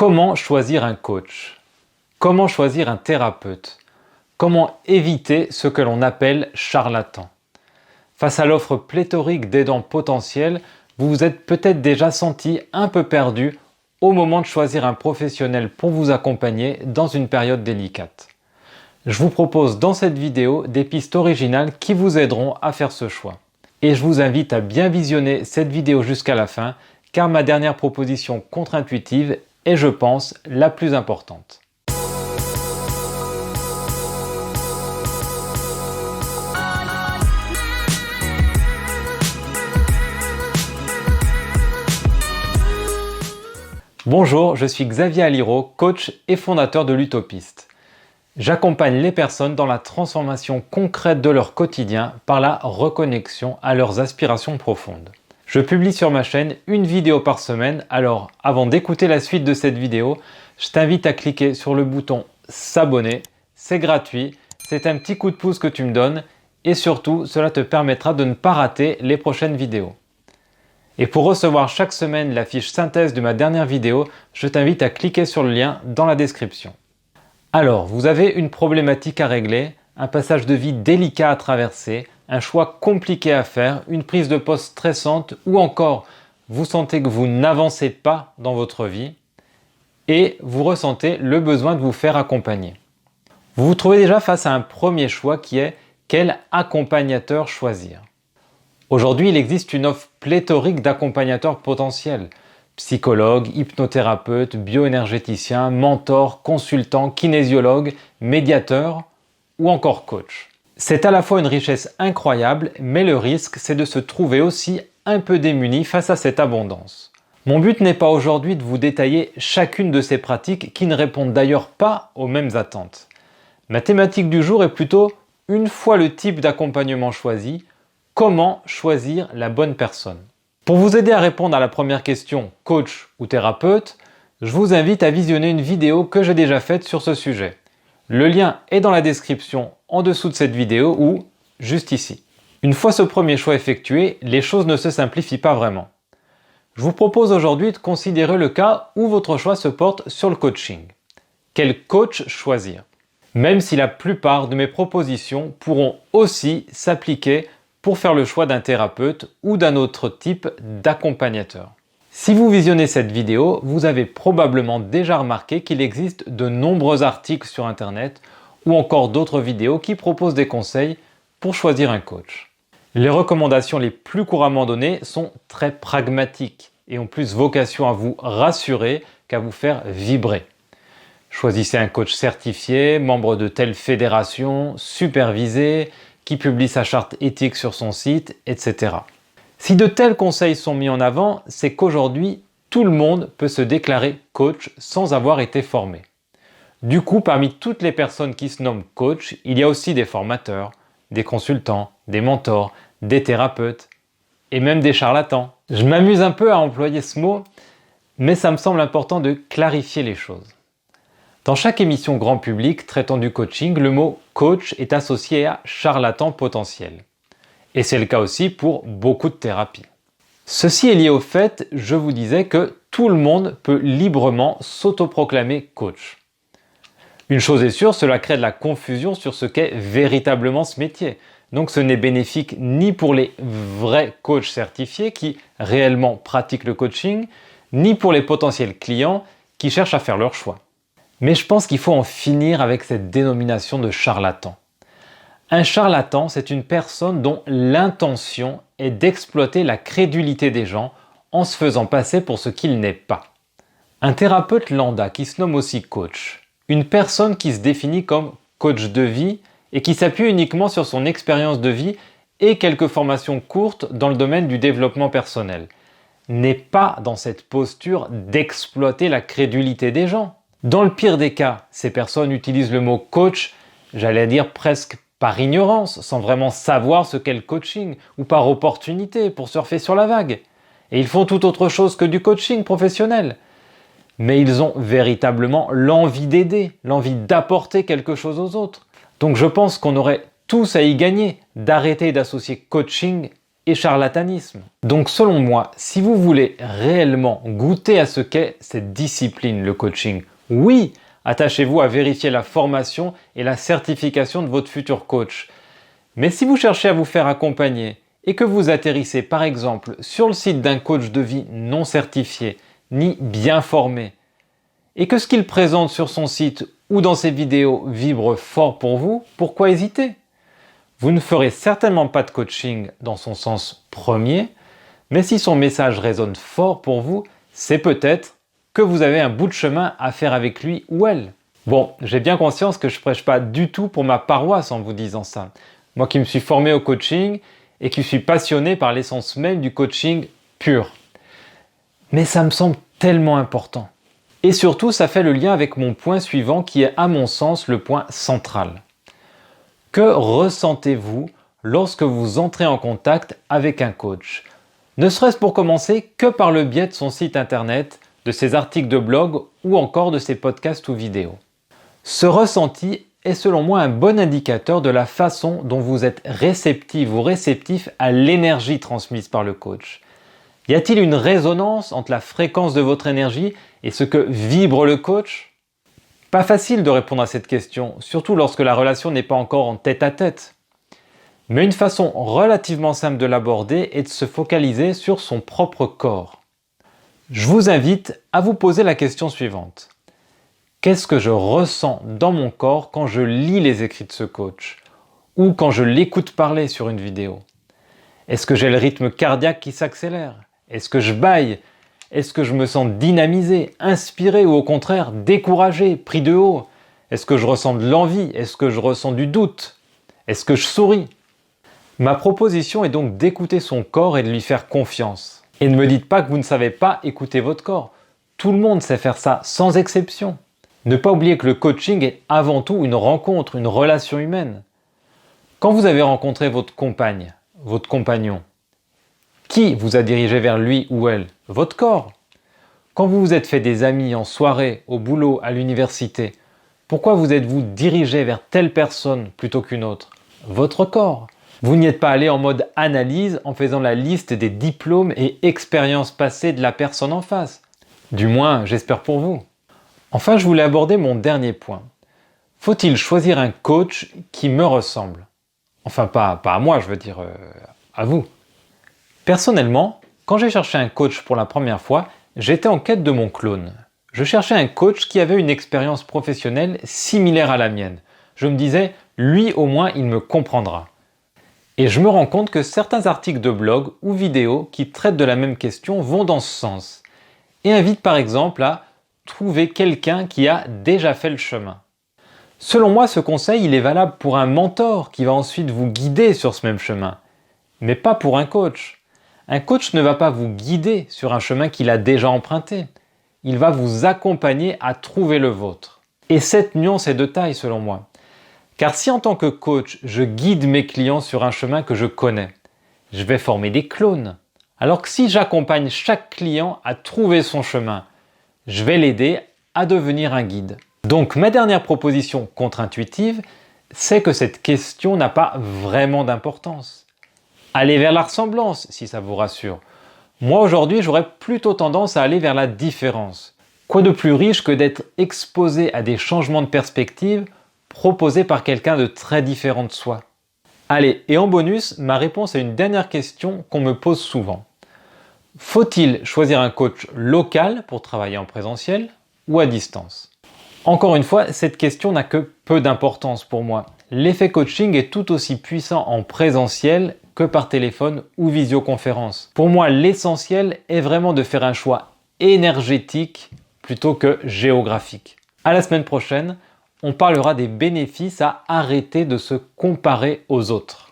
Comment choisir un coach? Comment choisir un thérapeute? Comment éviter ce que l'on appelle charlatan? Face à l'offre pléthorique d'aidants potentiels, vous vous êtes peut-être déjà senti un peu perdu au moment de choisir un professionnel pour vous accompagner dans une période délicate. Je vous propose dans cette vidéo des pistes originales qui vous aideront à faire ce choix. Et je vous invite à bien visionner cette vidéo jusqu'à la fin, car ma dernière proposition contre-intuitive est, je pense, la plus importante. Bonjour, je suis Xavier Aliro, coach et fondateur de l'Utopiste. J'accompagne les personnes dans la transformation concrète de leur quotidien par la reconnexion à leurs aspirations profondes. Je publie sur ma chaîne une vidéo par semaine, alors avant d'écouter la suite de cette vidéo, je t'invite à cliquer sur le bouton s'abonner, c'est gratuit, c'est un petit coup de pouce que tu me donnes et surtout cela te permettra de ne pas rater les prochaines vidéos. Et pour recevoir chaque semaine la fiche synthèse de ma dernière vidéo, je t'invite à cliquer sur le lien dans la description. Alors, vous avez une problématique à régler, un passage de vie délicat à traverser, un choix compliqué à faire, une prise de poste stressante ou encore vous sentez que vous n'avancez pas dans votre vie et vous ressentez le besoin de vous faire accompagner. Vous vous trouvez déjà face à un premier choix qui est quel accompagnateur choisir. Aujourd'hui, il existe une offre pléthorique d'accompagnateurs potentiels. Psychologues, hypnothérapeutes, bioénergéticiens, mentors, consultants, kinésiologues, médiateurs ou encore coachs. C'est à la fois une richesse incroyable, mais le risque, c'est de se trouver aussi un peu démuni face à cette abondance. Mon but n'est pas aujourd'hui de vous détailler chacune de ces pratiques qui ne répondent d'ailleurs pas aux mêmes attentes. Ma thématique du jour est plutôt, une fois le type d'accompagnement choisi, comment choisir la bonne personne. Pour vous aider à répondre à la première question, coach ou thérapeute, je vous invite à visionner une vidéo que j'ai déjà faite sur ce sujet. Le lien est dans la description en dessous de cette vidéo ou juste ici. Une fois ce premier choix effectué, les choses ne se simplifient pas vraiment. Je vous propose aujourd'hui de considérer le cas où votre choix se porte sur le coaching. Quel coach choisir? Même si la plupart de mes propositions pourront aussi s'appliquer pour faire le choix d'un thérapeute ou d'un autre type d'accompagnateur. Si vous visionnez cette vidéo, vous avez probablement déjà remarqué qu'il existe de nombreux articles sur Internet ou encore d'autres vidéos qui proposent des conseils pour choisir un coach. Les recommandations les plus couramment données sont très pragmatiques et ont plus vocation à vous rassurer qu'à vous faire vibrer. Choisissez un coach certifié, membre de telle fédération, supervisé, qui publie sa charte éthique sur son site, etc. Si de tels conseils sont mis en avant, c'est qu'aujourd'hui, tout le monde peut se déclarer coach sans avoir été formé. Du coup, parmi toutes les personnes qui se nomment coach, il y a aussi des formateurs, des consultants, des mentors, des thérapeutes et même des charlatans. Je m'amuse un peu à employer ce mot, mais ça me semble important de clarifier les choses. Dans chaque émission grand public traitant du coaching, le mot coach est associé à charlatan potentiel. Et c'est le cas aussi pour beaucoup de thérapies. Ceci est lié au fait, je vous disais, que tout le monde peut librement s'autoproclamer coach. Une chose est sûre, cela crée de la confusion sur ce qu'est véritablement ce métier. Donc ce n'est bénéfique ni pour les vrais coachs certifiés qui réellement pratiquent le coaching, ni pour les potentiels clients qui cherchent à faire leur choix. Mais je pense qu'il faut en finir avec cette dénomination de charlatan. Un charlatan, c'est une personne dont l'intention est d'exploiter la crédulité des gens en se faisant passer pour ce qu'il n'est pas. Un thérapeute lambda qui se nomme aussi coach, une personne qui se définit comme coach de vie et qui s'appuie uniquement sur son expérience de vie et quelques formations courtes dans le domaine du développement personnel, n'est pas dans cette posture d'exploiter la crédulité des gens. Dans le pire des cas, ces personnes utilisent le mot coach, j'allais dire presque par ignorance, sans vraiment savoir ce qu'est le coaching, ou par opportunité pour surfer sur la vague. Et ils font tout autre chose que du coaching professionnel. Mais ils ont véritablement l'envie d'aider, l'envie d'apporter quelque chose aux autres. Donc je pense qu'on aurait tous à y gagner d'arrêter d'associer coaching et charlatanisme. Donc selon moi, si vous voulez réellement goûter à ce qu'est cette discipline, le coaching, oui, attachez-vous à vérifier la formation et la certification de votre futur coach. Mais si vous cherchez à vous faire accompagner et que vous atterrissez par exemple sur le site d'un coach de vie non certifié ni bien formé, et que ce qu'il présente sur son site ou dans ses vidéos vibre fort pour vous, pourquoi hésiter? Vous ne ferez certainement pas de coaching dans son sens premier, mais si son message résonne fort pour vous, c'est peut-être que vous avez un bout de chemin à faire avec lui ou elle. Bon, j'ai bien conscience que je prêche pas du tout pour ma paroisse en vous disant ça. Moi qui me suis formé au coaching et qui suis passionné par l'essence même du coaching pur. Mais ça me semble tellement important. Et surtout, ça fait le lien avec mon point suivant qui est à mon sens le point central. Que ressentez-vous lorsque vous entrez en contact avec un coach? Ne serait-ce pour commencer que par le biais de son site internet, de ses articles de blog ou encore de ses podcasts ou vidéos. Ce ressenti est selon moi un bon indicateur de la façon dont vous êtes réceptive ou réceptif à l'énergie transmise par le coach. Y a-t-il une résonance entre la fréquence de votre énergie et ce que vibre le coach? Pas facile de répondre à cette question, surtout lorsque la relation n'est pas encore en tête-à-tête. Mais une façon relativement simple de l'aborder est de se focaliser sur son propre corps. Je vous invite à vous poser la question suivante. Qu'est-ce que je ressens dans mon corps quand je lis les écrits de ce coach ou quand je l'écoute parler sur une vidéo? Est-ce que j'ai le rythme cardiaque qui s'accélère? Est-ce que je bâille? Est-ce que je me sens dynamisé, inspiré ou au contraire découragé, pris de haut? Est-ce que je ressens de l'envie? Est-ce que je ressens du doute? Est-ce que je souris? Ma proposition est donc d'écouter son corps et de lui faire confiance. Et ne me dites pas que vous ne savez pas écouter votre corps. Tout le monde sait faire ça, sans exception. Ne pas oublier que le coaching est avant tout une rencontre, une relation humaine. Quand vous avez rencontré votre compagne, votre compagnon, qui vous a dirigé vers lui ou elle? Votre corps. Quand vous vous êtes fait des amis en soirée, au boulot, à l'université, pourquoi vous êtes-vous dirigé vers telle personne plutôt qu'une autre? Votre corps. Vous n'y êtes pas allé en mode analyse en faisant la liste des diplômes et expériences passées de la personne en face. Du moins, j'espère pour vous. Enfin, je voulais aborder mon dernier point. Faut-il choisir un coach qui me ressemble? Enfin, pas à moi, je veux dire à vous. Personnellement, quand j'ai cherché un coach pour la première fois, j'étais en quête de mon clone. Je cherchais un coach qui avait une expérience professionnelle similaire à la mienne. Je me disais, lui au moins il me comprendra. Et je me rends compte que certains articles de blog ou vidéos qui traitent de la même question vont dans ce sens. Et invitent par exemple à trouver quelqu'un qui a déjà fait le chemin. Selon moi, ce conseil il est valable pour un mentor qui va ensuite vous guider sur ce même chemin, mais pas pour un coach. Un coach ne va pas vous guider sur un chemin qu'il a déjà emprunté. Il va vous accompagner à trouver le vôtre. Et cette nuance est de taille selon moi. Car si en tant que coach, je guide mes clients sur un chemin que je connais, je vais former des clones. Alors que si j'accompagne chaque client à trouver son chemin, je vais l'aider à devenir un guide. Donc ma dernière proposition contre-intuitive, c'est que cette question n'a pas vraiment d'importance. Allez vers la ressemblance si ça vous rassure. Moi aujourd'hui, j'aurais plutôt tendance à aller vers la différence. Quoi de plus riche que d'être exposé à des changements de perspective proposés par quelqu'un de très différent de soi? Allez, et en bonus, ma réponse à une dernière question qu'on me pose souvent. Faut-il choisir un coach local pour travailler en présentiel ou à distance? Encore une fois, cette question n'a que peu d'importance pour moi. L'effet coaching est tout aussi puissant en présentiel que par téléphone ou visioconférence. Pour moi, l'essentiel est vraiment de faire un choix énergétique plutôt que géographique. À la semaine prochaine, on parlera des bénéfices à arrêter de se comparer aux autres.